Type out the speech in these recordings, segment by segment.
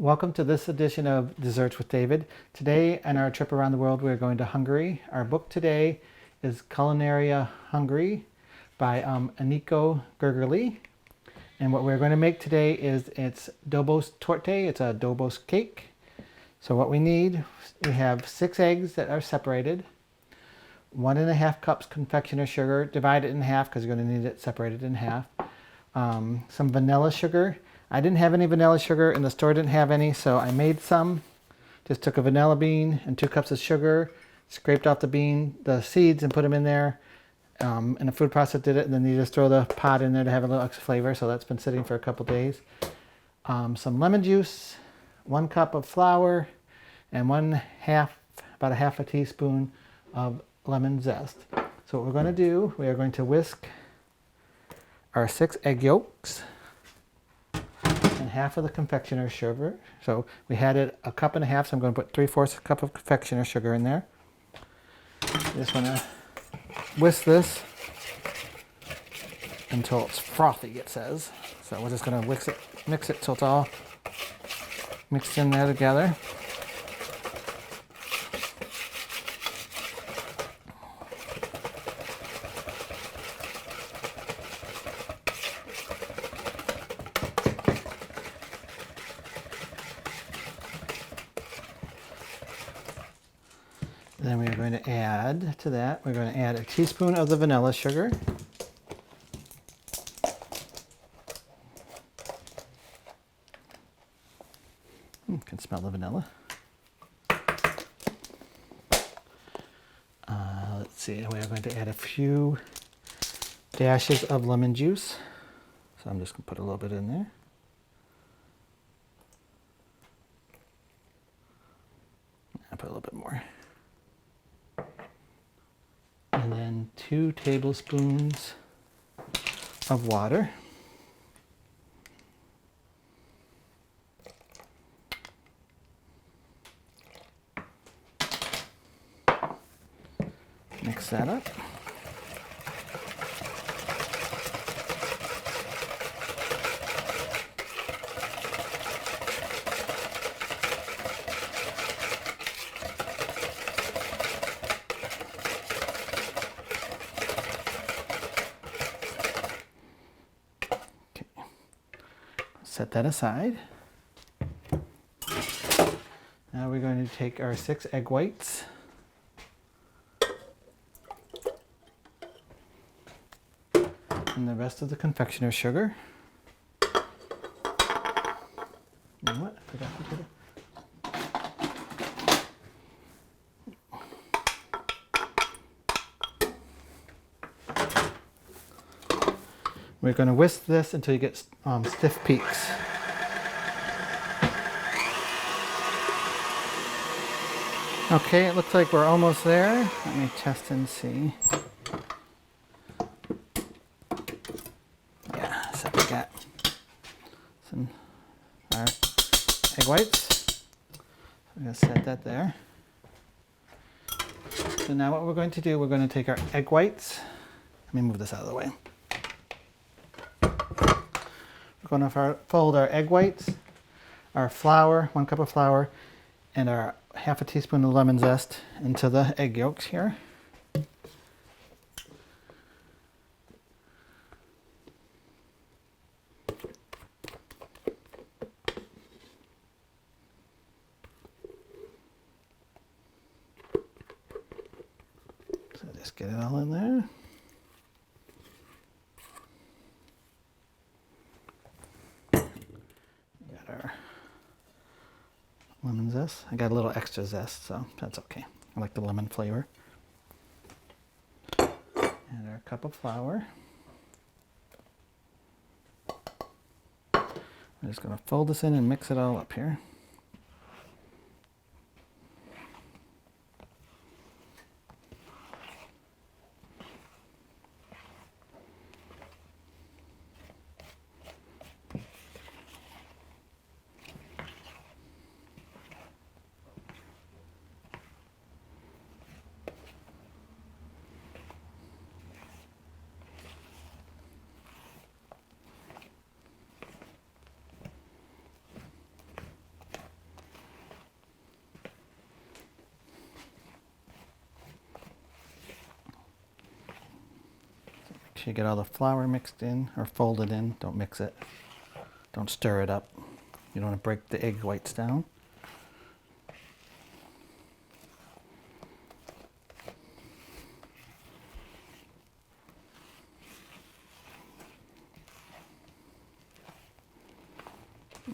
Welcome to this edition of Desserts with David. Today, on our trip around the world, we're going to Hungary. Our book today is Culinaria Hungary by Anikó Gergely. And what we're going to make today is it's Dobos torte. It's a Dobos cake. So what we need, we have 6 eggs that are separated, 1.5 cups confectioner sugar, divide it in half because you're going to need it separated in half. Some vanilla sugar. I didn't have any vanilla sugar and the store didn't have any, so I made some. Just took a vanilla bean and 2 cups of sugar, scraped off the seeds and put them in there. And a food processor did it, and then you just throw the pod in there to have a little extra flavor. So that's been sitting for a couple days. Some lemon juice, 1 cup of flour, and about a half a teaspoon of lemon zest. So what we're going to do, we are going to whisk our 6 egg yolks and half of the confectioner sugar. So we had it 1.5 cups, so I'm going to put 3/4 cup of confectioner sugar in there. Just want to whisk this until it's frothy, it says. So we're just going to mix it till it's all mixed in there together. Then we are going to add to that, we're going to add a teaspoon of the vanilla sugar. Can smell the vanilla. Let's see, we are going to add a few dashes of lemon juice. So I'm just going to put a little bit in there. I'll put a little bit more. And then 2 tablespoons of water. Mix that up. Set that aside. Now we're going to take our 6 egg whites and the rest of the confectioner sugar. You know what? I forgot to put it. We're going to whisk this until you get stiff peaks. Okay, it looks like we're almost there. Let me test and see. Yeah, so we got some our egg whites. I'm going to set that there. So now what we're going to do, we're going to take our egg whites. Let me move this out of the way. We're going to fold our egg whites, our flour, 1 cup of flour, and our half a teaspoon of lemon zest into the egg yolks here. So just get it all in there. Lemon zest. I got a little extra zest, so that's okay. I like the lemon flavor. And our cup of flour. I'm just going to fold this in and mix it all up here. sure you get all the flour mixed in or folded in. Don't mix it. Don't stir it up. You don't want to break the egg whites down.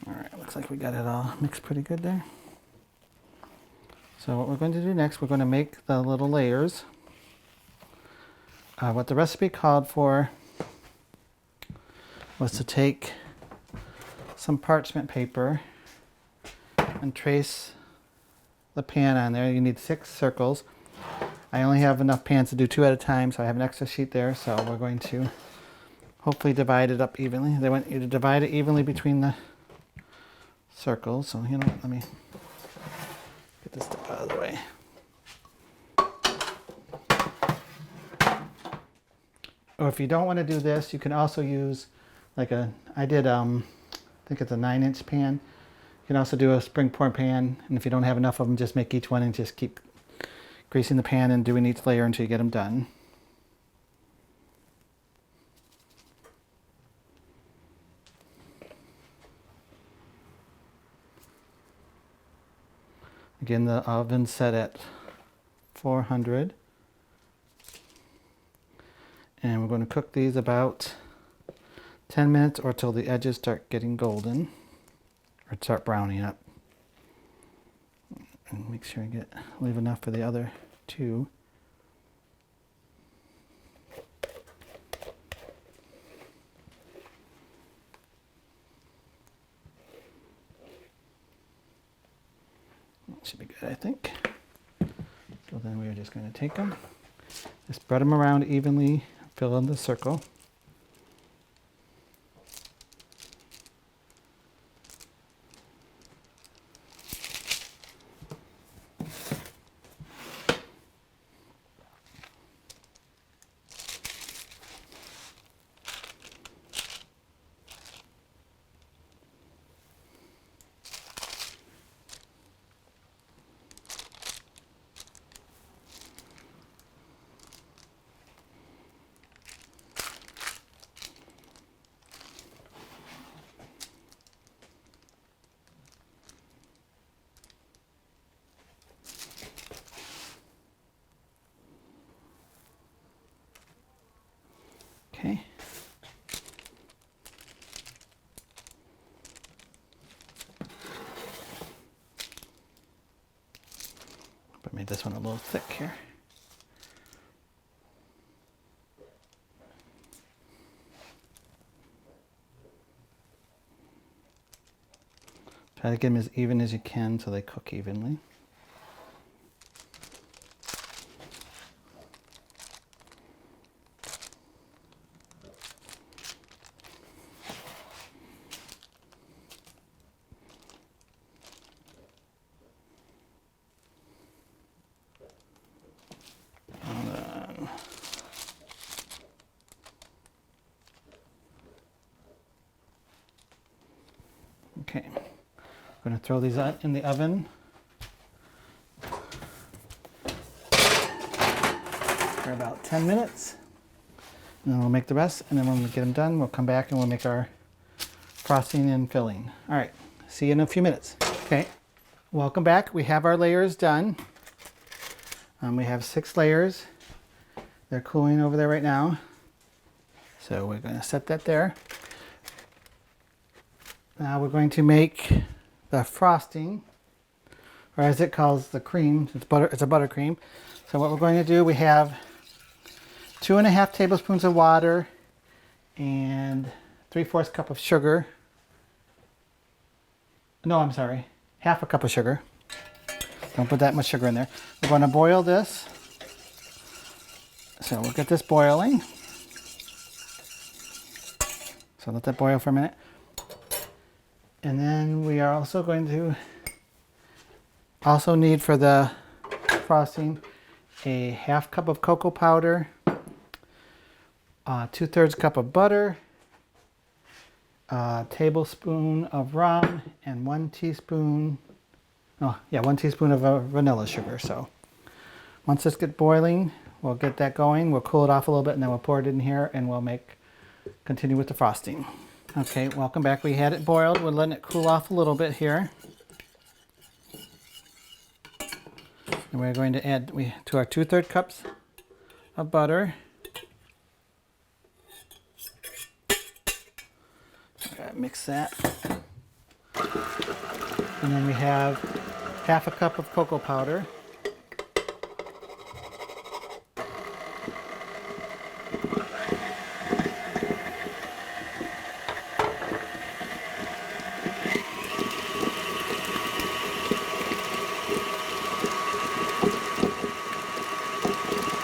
All right, looks like we got it all mixed pretty good there. So what we're going to do next, we're going to make the little layers. What the recipe called for was to take some parchment paper and trace the pan on there. You need 6 circles. I only have enough pans to do 2 at a time, so I have an extra sheet there. So we're going to hopefully divide it up evenly. They want you to divide it evenly between the circles. So, you know, let me get this stuff out of the way. Or if you don't want to do this, you can also use like I think it's a 9-inch pan. You can also do a spring pour pan, and if you don't have enough of them, just make each one and just keep greasing the pan and doing each layer until you get them done. Again, the oven's set at 400. And we're going to cook these about 10 minutes or till the edges start getting golden or start browning up. And make sure I leave enough for the other 2. That should be good, I think. So then we're just going to take them, just spread them around evenly, fill in the circle. Okay. But I made this one a little thick here. Try to get them as even as you can so they cook evenly. Okay, I'm going to throw these out in the oven for about 10 minutes. And then we'll make the rest, and then when we get them done, we'll come back and we'll make our frosting and filling. All right, see you in a few minutes. Okay, welcome back. We have our layers done. We have 6 layers. They're cooling over there right now. So we're going to set that there. Now we're going to make the frosting, or as it calls the cream, it's a buttercream. So what we're going to do, we have 2.5 tablespoons of water and 3/4 cup of sugar. No, I'm sorry, half a cup of sugar. Don't put that much sugar in there. We're going to boil this. So we'll get this boiling. So let that boil for a minute. And then we are also going to need for the frosting a 1/2 cup of cocoa powder, 2/3 cup of butter, a tablespoon of rum, and 1 teaspoon of vanilla sugar. So once this gets boiling, we'll get that going. We'll cool it off a little bit and then we'll pour it in here and we'll continue with the frosting. Okay, welcome back. We had it boiled. We're letting it cool off a little bit here. And we're going to add to our 2/3 cups of butter. Mix that. And then we have 1/2 cup of cocoa powder.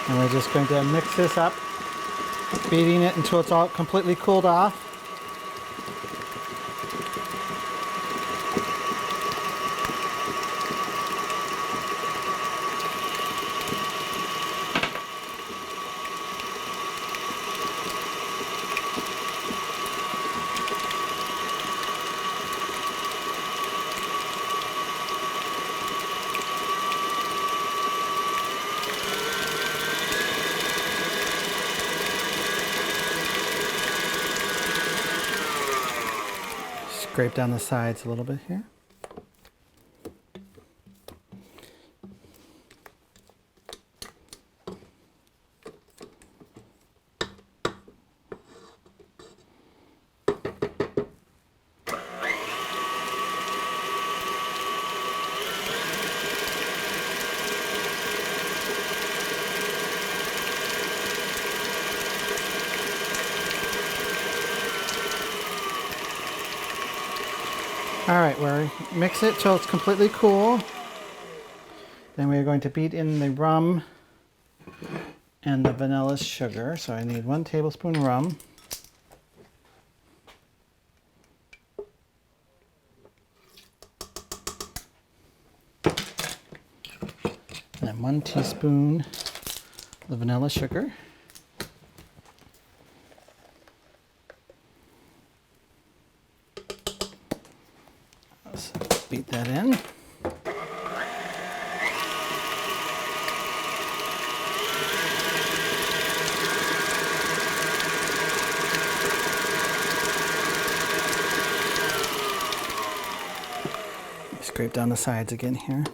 And we're just going to mix this up, beating it until it's all completely cooled off. Scrape down the sides a little bit here. All right, we'll mix it till it's completely cool. Then we're going to beat in the rum and the vanilla sugar. So I need 1 tablespoon rum. And then 1 teaspoon of the vanilla sugar. Beat that in. Scrape down the sides again here.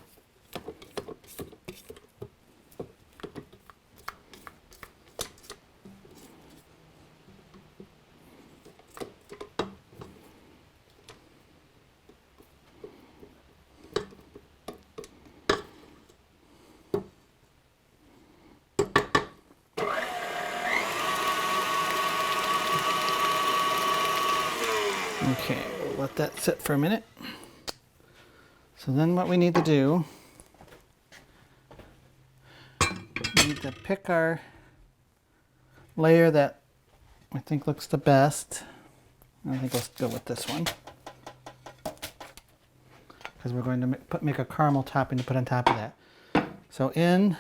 Okay, we'll let that sit for a minute. So then what we need to do, we need to pick our layer that I think looks the best. I think let's go with this one, because we're going to make a caramel topping to put on top of that. So in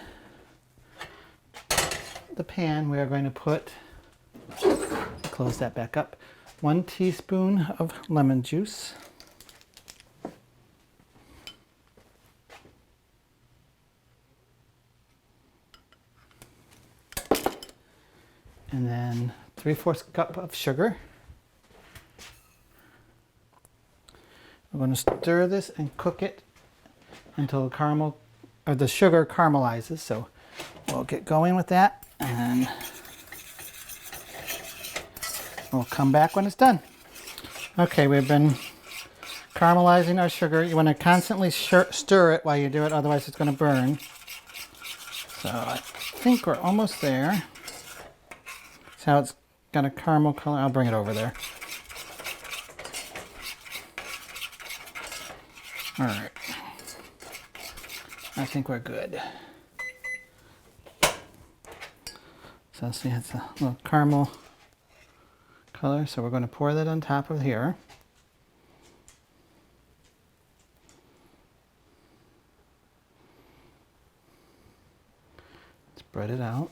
the pan we are going to put, close that back up, 1 teaspoon of lemon juice. And then 3/4 cup of sugar. We're going to stir this and cook it until the sugar caramelizes. So we'll get going with that and we'll come back when it's done. Okay, we've been caramelizing our sugar. You want to constantly stir it while you do it, otherwise it's going to burn. So I think we're almost there. See how it's got a caramel color? I'll bring it over there. All right. I think we're good. So see, it's a little caramel color. So we're going to pour that on top of here. Spread it out.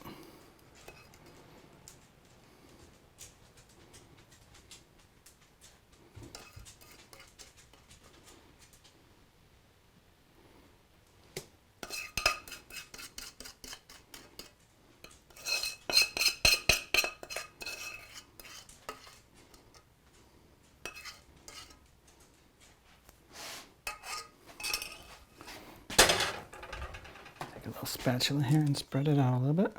Take a little spatula here and spread it out a little bit.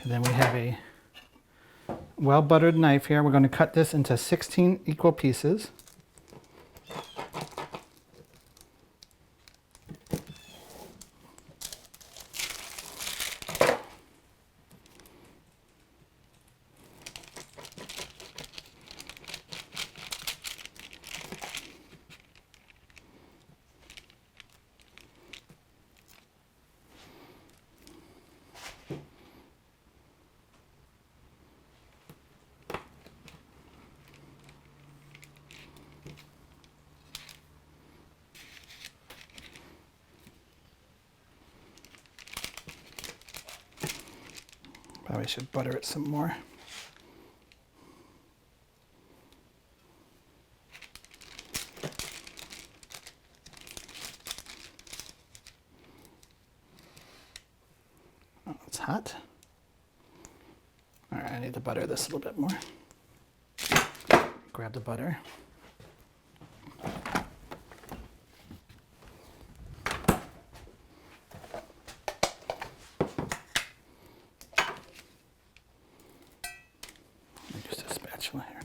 And then we have a well-buttered knife here. We're going to cut this into 16 equal pieces. Probably should butter it some more. Oh, it's hot. All right, I need to butter this a little bit more. Grab the butter. Just a spatula here.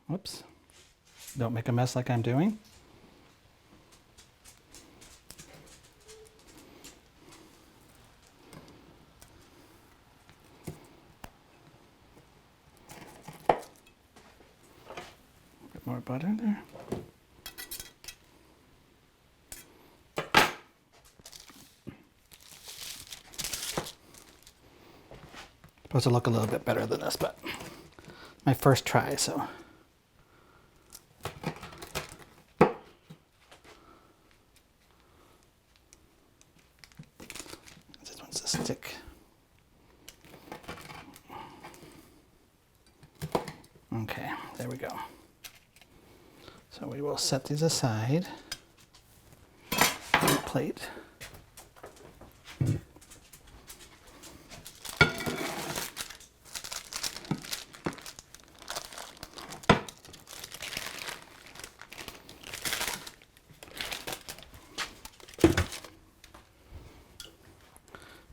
Whoops. Don't make a mess like I'm doing. Bit more butter there. Supposed to look a little bit better than this, but my first try, so. This wants to stick. Okay, there we go. So we will set these aside on the plate.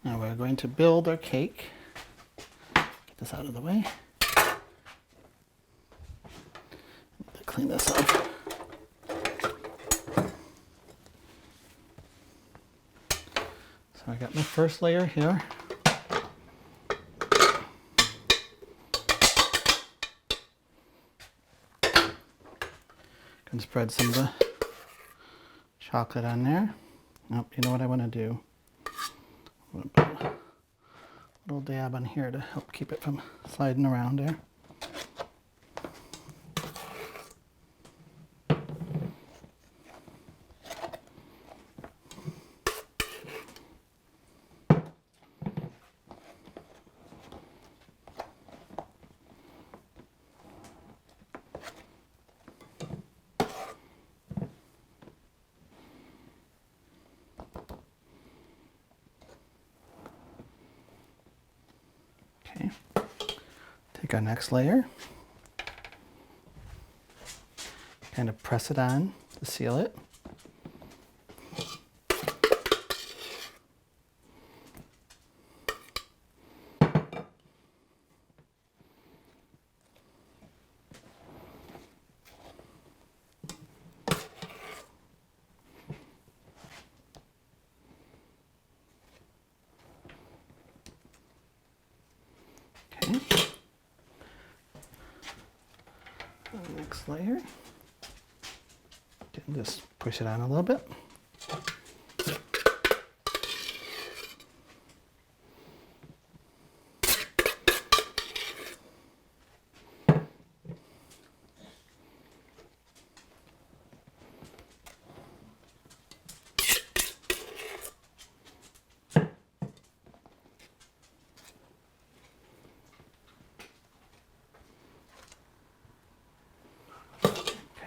Now we're going to build our cake. Get this out of the way. Clean this up. So I got my first layer here. Can spread some of the chocolate on there. Nope, you know what I want to do? I'm going to put a little dab on here to help keep it from sliding around there. Okay, take our next layer, kind of press it on to seal it. Okay. Next layer. Just push it on a little bit.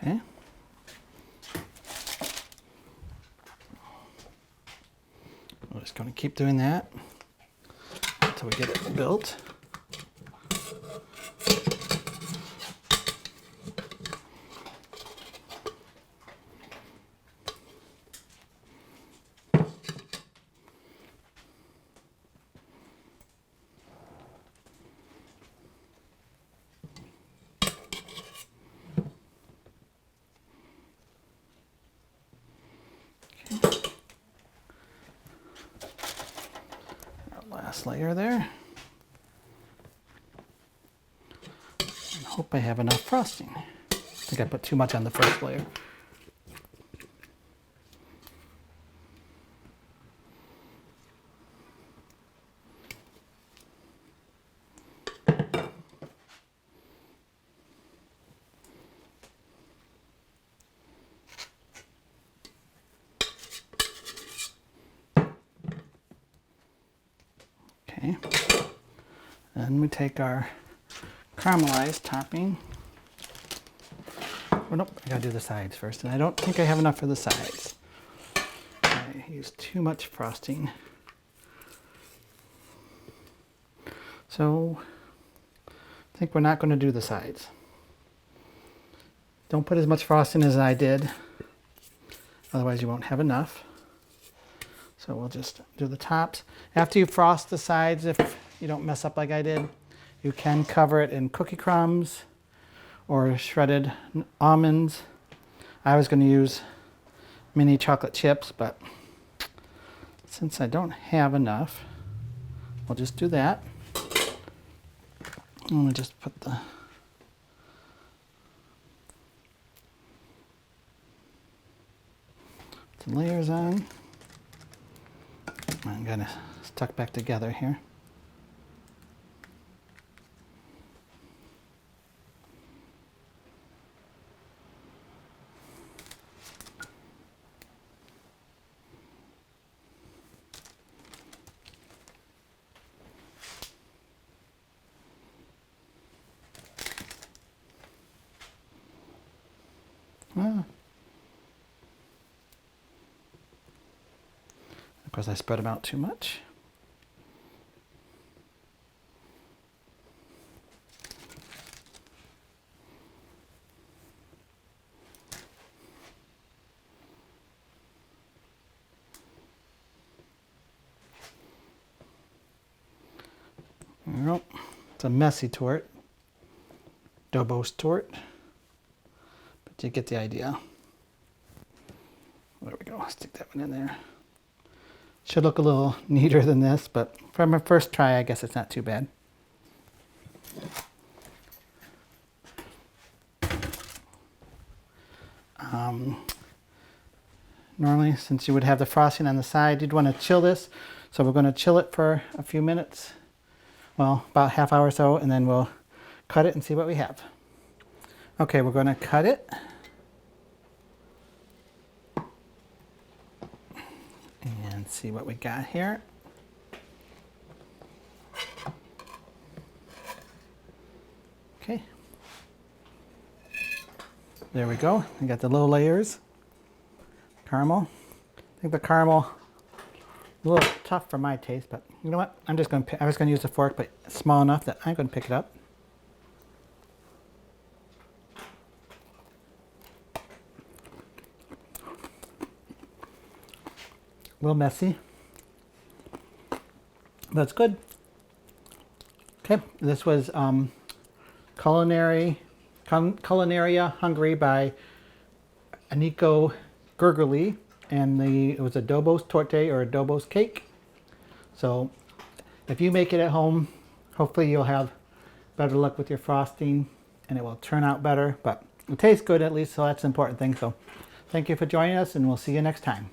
Okay. We're just going to keep doing that until we get it built. Last layer there. And hope I have enough frosting. I think I put too much on the first layer. Okay, then we take our caramelized topping. Oh, nope, I gotta do the sides first, and I don't think I have enough for the sides. I used too much frosting. So, I think we're not going to do the sides. Don't put as much frosting as I did, otherwise you won't have enough. So we'll just do the tops. After you frost the sides, if you don't mess up like I did, you can cover it in cookie crumbs or shredded almonds. I was going to use mini chocolate chips, but since I don't have enough, we'll just do that. I'm going to just put the layers on. I'm gonna stuck back together here. Of course, I spread them out too much. Well, it's a messy torte, Dobos torte, but you get the idea. There we go, stick that one in there. Should look a little neater than this, but for my first try, I guess it's not too bad. Normally, since you would have the frosting on the side, you'd want to chill this. So we're going to chill it for a few minutes, well, about half hour or so, and then we'll cut it and see what we have. Okay, we're going to cut it. And see what we got here. Okay. There we go. We got the little layers. Caramel. I think the caramel a little tough for my taste, but you know what? I'm just going to I was going to use a fork, but it's small enough that I'm going to pick it up. A little messy. That's good. Okay, this was Culinaria Hungary by Anikó Gergely, and it was a Dobos torte or a Dobos cake. So if you make it at home, hopefully you'll have better luck with your frosting and it will turn out better, but it tastes good at least, so that's the important thing. So thank you for joining us, and we'll see you next time.